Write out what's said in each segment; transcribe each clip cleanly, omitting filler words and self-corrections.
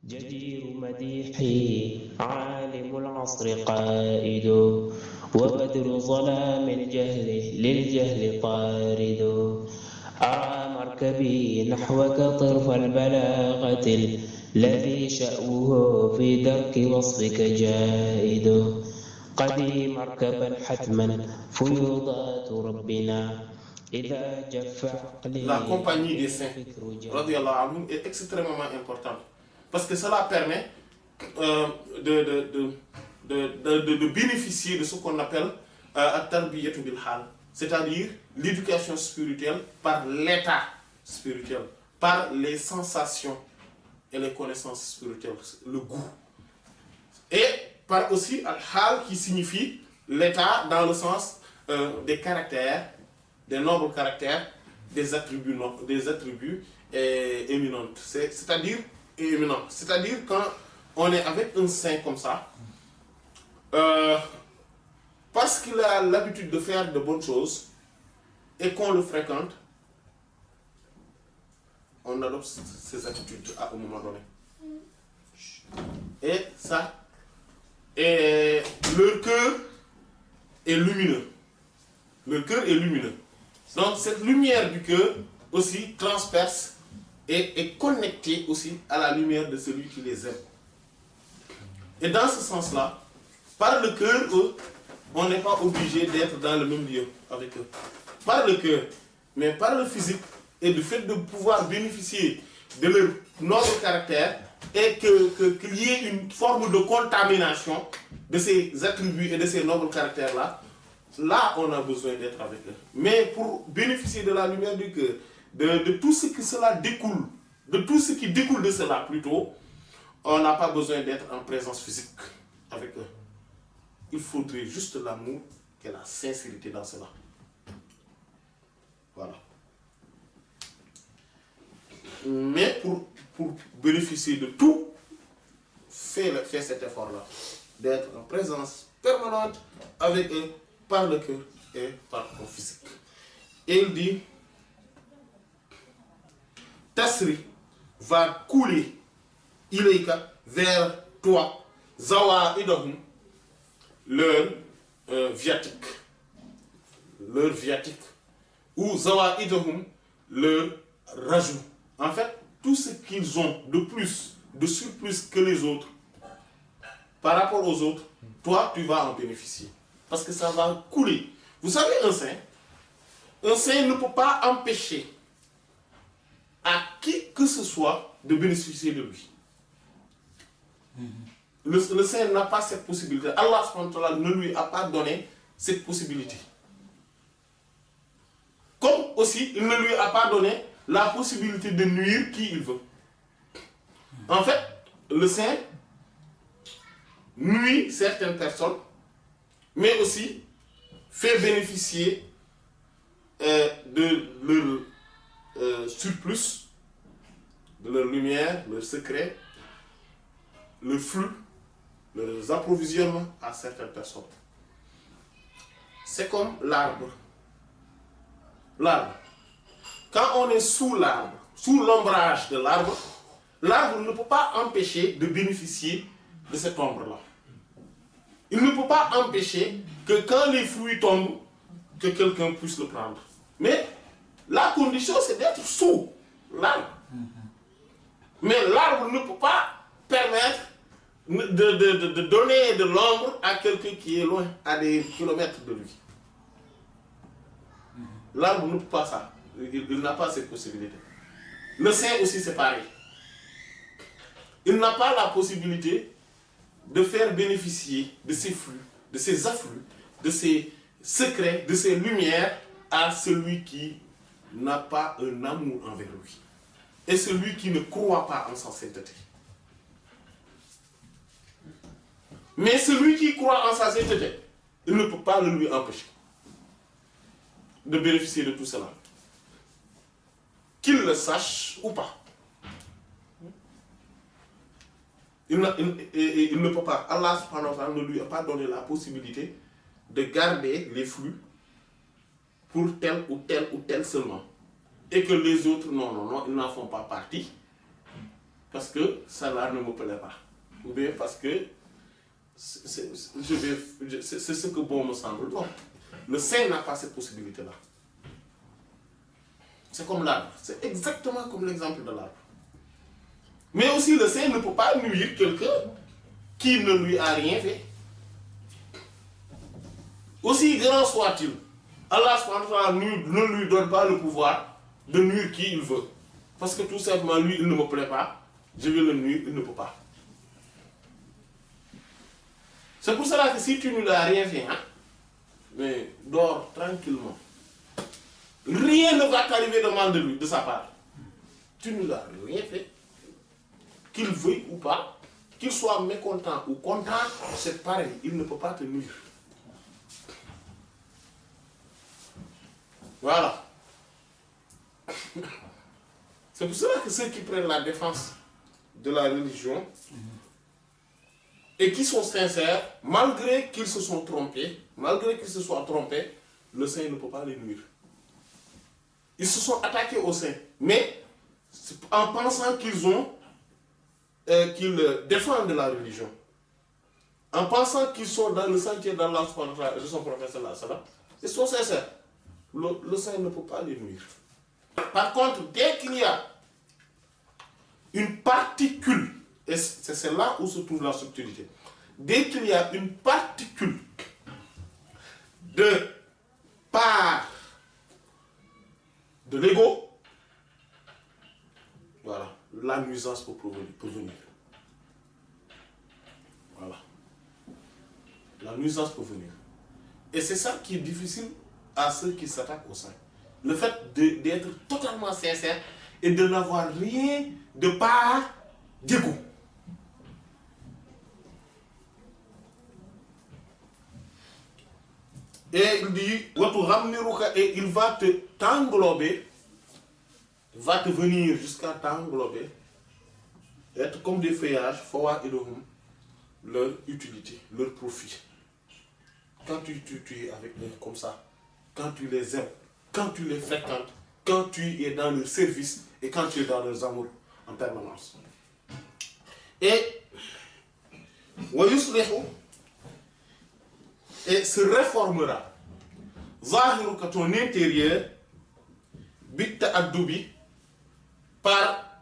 جدير مديحي عالم العصر قائد وبدر ظلام الجهل للجهل طارد أرى مركبي نحوك طرف البلاغة الذي شأوه في درك وصفك جائد قدي مركبا حتما فيوضات ربنا إذا جف عقلي. La compagnie des saints radiallahu anhum est extrêmement importante parce que cela permet de bénéficier de ce qu'on appelle at-tarbiyatu bil hal, c'est-à-dire l'éducation spirituelle par l'état spirituel, par les sensations et les connaissances spirituelles, le goût, et par aussi al-hal qui signifie l'état dans le sens des caractères, des nobles caractères, des attributs éminents. C'est-à-dire éminents. C'est-à-dire quand on est avec un saint comme ça, parce qu'il a l'habitude de faire de bonnes choses et qu'on le fréquente, on adopte ses attitudes à un moment donné. Et ça, et leur cœur est lumineux. Le cœur est lumineux. Donc cette lumière du cœur aussi transperce et est connectée aussi à la lumière de celui qui les aime. Et dans ce sens-là, par le cœur, on n'est pas obligé d'être dans le même lieu avec eux. Par le cœur, mais par le physique et du fait de pouvoir bénéficier de leur noble caractère et qu'il y ait une forme de contamination de ces attributs et de ces nobles caractères-là, là, on a besoin d'être avec eux. Mais pour bénéficier de la lumière du cœur, de tout ce que cela découle, de tout ce qui découle de cela plutôt, on n'a pas besoin d'être en présence physique avec eux. Il faudrait juste l'amour et la sincérité dans cela. Voilà. Mais pour bénéficier de tout, fais cet effort-là, d'être en présence permanente avec eux, par le cœur et par le physique. Et il dit, Tasri va couler ilayka vers toi, Zawa idahum, leur viatique, ou Zawa idahum, leur rajout. En fait, tout ce qu'ils ont de plus, de surplus que les autres, par rapport aux autres, toi, tu vas en bénéficier. Parce que ça va couler. Vous savez, un saint ne peut pas empêcher à qui que ce soit de bénéficier de lui. Le saint n'a pas cette possibilité. Allah subhanahu wa ta'ala ne lui a pas donné cette possibilité. Comme aussi, il ne lui a pas donné la possibilité de nuire qui il veut. En fait, le saint nuit certaines personnes, mais aussi fait bénéficier de leur surplus, de leur lumière, leur secret, leur flux, leurs approvisionnements à certaines personnes. C'est comme l'arbre. L'arbre. Quand on est sous l'arbre, sous l'ombrage de l'arbre, l'arbre ne peut pas empêcher de bénéficier de cette ombre-là. Il ne peut pas empêcher que quand les fruits tombent, que quelqu'un puisse le prendre. Mais la condition, c'est d'être sous l'arbre. Mais l'arbre ne peut pas permettre de donner de l'ombre à quelqu'un qui est loin, à des kilomètres de lui. L'arbre ne peut pas ça. Il n'a pas cette possibilité. Le saint aussi, c'est pareil. Il n'a pas la possibilité de faire bénéficier de ses flux, de ses afflux, de ses secrets, de ses lumières à celui qui n'a pas un amour envers lui. Et celui qui ne croit pas en sa sainteté. Mais celui qui croit en sa sainteté, il ne peut pas le lui empêcher de bénéficier de tout cela. Qu'il le sache ou pas. Il ne peut pas. Allah subhanahu wa ta'ala ne lui a pas donné la possibilité de garder les flux pour tel ou tel ou tel seulement. Et que les autres, non, ils n'en font pas partie. parce que ça ne me plaît pas. Ou bien parce que c'est ce que bon me semble. Non. Le sein n'a pas cette possibilité-là. C'est comme l'arbre. C'est exactement comme l'exemple de l'arbre. Mais aussi, le sein ne peut pas nuire quelqu'un qui ne lui a rien fait. Aussi grand soit-il, Allah ne lui donne pas le pouvoir de nuire qui il veut. Parce que tout simplement, lui, il ne me plaît pas. Je vais le nuire, il ne peut pas. C'est pour cela que si tu ne lui as rien fait, hein, mais dors tranquillement. Rien ne va t'arriver de mal de lui, de sa part. Tu ne lui as rien fait. Qu'il veuille ou pas, qu'il soit mécontent ou content, c'est pareil, il ne peut pas te nuire. Voilà. C'est pour cela que ceux qui prennent la défense de la religion et qui sont sincères, malgré qu'ils se sont trompés, malgré qu'ils se soient trompés, le saint ne peut pas les nuire. Ils se sont attaqués au saint, mais en pensant qu'ils défendent la religion, en pensant qu'ils sont dans le sentier d'Allah et de son prophète sallallahu alayhi wa sallam, ils sont sincères. Le saint ne peut pas les nuire. Par contre, dès qu'il y a une particule, et c'est là où se trouve la subtilité, dès qu'il y a une particule de part de l'ego, voilà, la nuisance peut venir. Voilà. La nuisance peut venir. Et c'est ça qui est difficile à ceux qui s'attaquent au sein. Le fait d'être totalement sincère et de n'avoir rien de part d'égo. Et il dit, et il va t'englober, va te venir jusqu'à t'englober, être comme des feuillages, leur utilité, leur profit. Quand tu es avec eux comme ça, quand tu les aimes, quand tu les fréquentes, quand tu es dans leur service et quand tu es dans leurs amours en permanence. Et se réformera. Zahiruka, ton intérieur, bitta addubi, par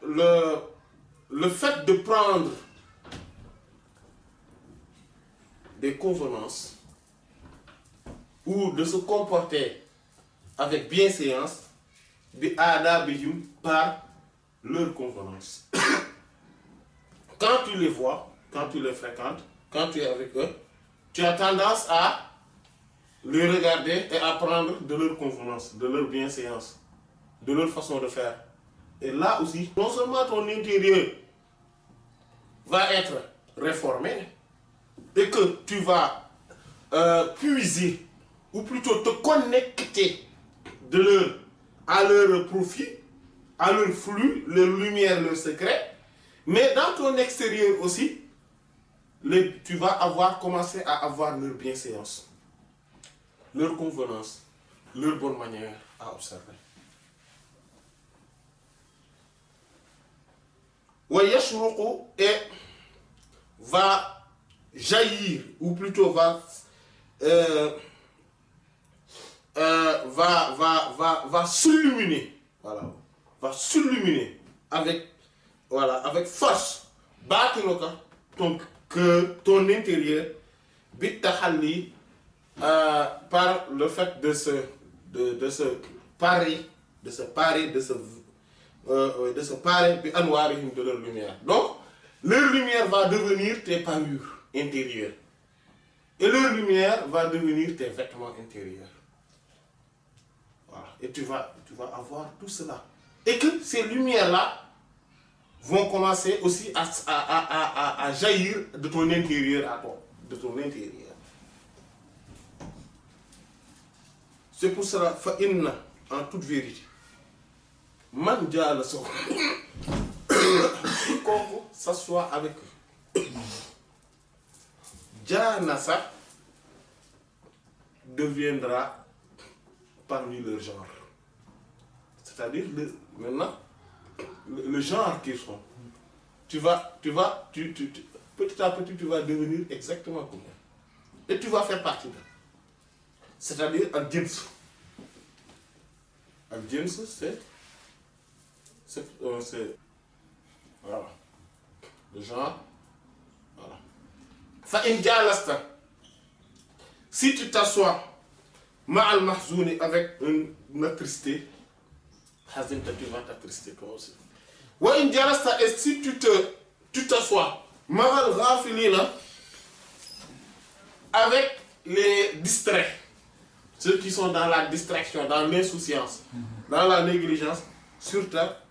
le fait de prendre des convenances ou de se comporter avec bienséance par leur convenance. Quand tu les vois, quand tu les fréquentes, quand tu es avec eux, tu as tendance à les regarder et à prendre de leur convenance, de leur bienséance, de leur façon de faire. Et là aussi, non seulement ton intérieur va être réformé, et que tu vas puiser, ou plutôt te connecter à leur profit, à leur flux, leur lumière, leur secret, mais dans ton extérieur aussi, tu vas commencer à avoir leur bienséance, leur convenance, leur bonne manière à observer. Et va jaillir, ou plutôt va s'illuminer, voilà, va s'illuminer avec force, ton cœur, ton intérieur, par le fait de se parer de leur lumière. Donc, leur lumière va devenir tes parures intérieures. Et leur lumière va devenir tes vêtements intérieurs. Voilà. Et tu vas avoir tout cela. Et que ces lumières-là vont commencer aussi à jaillir de ton intérieur à toi. De ton intérieur. C'est pour cela, fa'inna, en toute vérité, man ja'ala so, qu'on s'assoit avec eux. Janasa deviendra parmi leur genre. c'est-à-dire maintenant le genre qu'ils sont. Petit à petit, tu vas devenir exactement comme eux. Et tu vas faire partie d'eux. C'est-à-dire un jins. Un jins, c'est voilà. Le genre. Voilà. Fa in jalasta. Si tu t'assois ma'al mahzouni avec une attristé, hazimta, tu vas t'attrister toi aussi. Wa in jalasta, et si tu t'assois ma'al ghafilina avec les distraits, ceux qui sont dans la distraction, dans l'insouciance, dans la négligence, sur terre,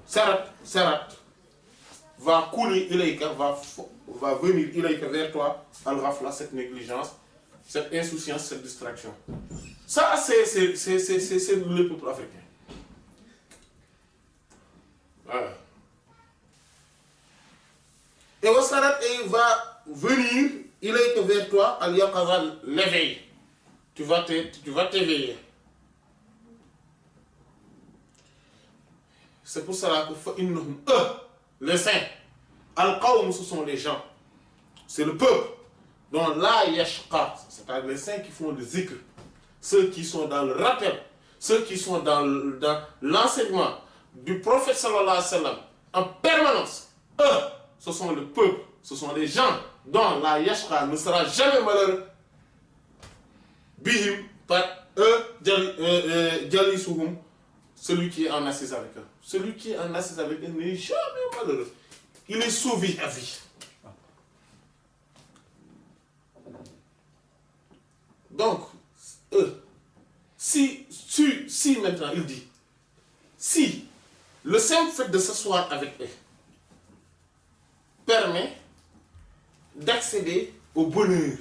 sarat va couler ilayka, va venir ilayka vers toi, al-ghafla, cette négligence, cette insouciance, cette distraction. Ça, c'est le peuple africain. Voilà. Et au sarat, il va venir ilayka vers toi, al-yaqaza, l'éveil. Tu vas t'éveiller. C'est pour cela que فإنهم les saints, al-qawm, ce sont les gens, c'est le peuple dont la yashqa, c'est-à-dire les saints qui font le zikr, ceux qui sont dans le rappel, ceux qui sont dans l'enseignement du prophète sallallahu alayhi wa sallam en permanence. Eux, ce sont le peuple, ce sont les gens dont la yashqa ne sera jamais malheureux. Bihim, par eux, jalisuhum, celui qui est en assise avec eux. Celui qui est en assise avec eux n'est jamais malheureux. Il est sauvé à vie. Donc, si maintenant il dit, si le simple fait de s'asseoir avec eux permet d'accéder au bonheur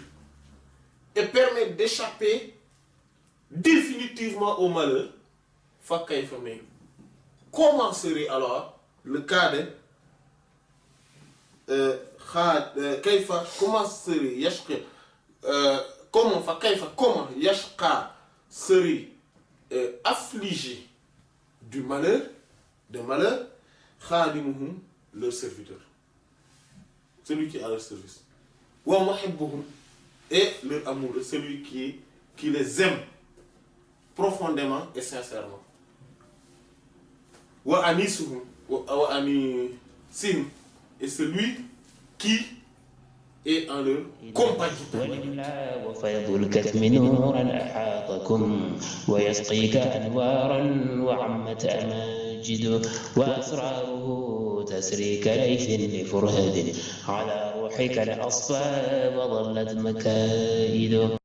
et permet d'échapper définitivement au malheur, comment serait alors le cas de comment serait Yashqa, comment Yashqa serait affligé du malheur, khadimuhum, leur serviteur, celui qui est à leur service, wa muhibbuhum, et leur amoureux, celui qui les aime profondément et sincèrement. Wa anisuhum, wa anisihim, et celui qui est en leur compagnie. ولله وفيض الكتم نورا أحاطكم ويسقيك أنوارا وعمت أماجد وأسراره تسري كليث لفرهد على روحك الأصفى وظلت مكائد.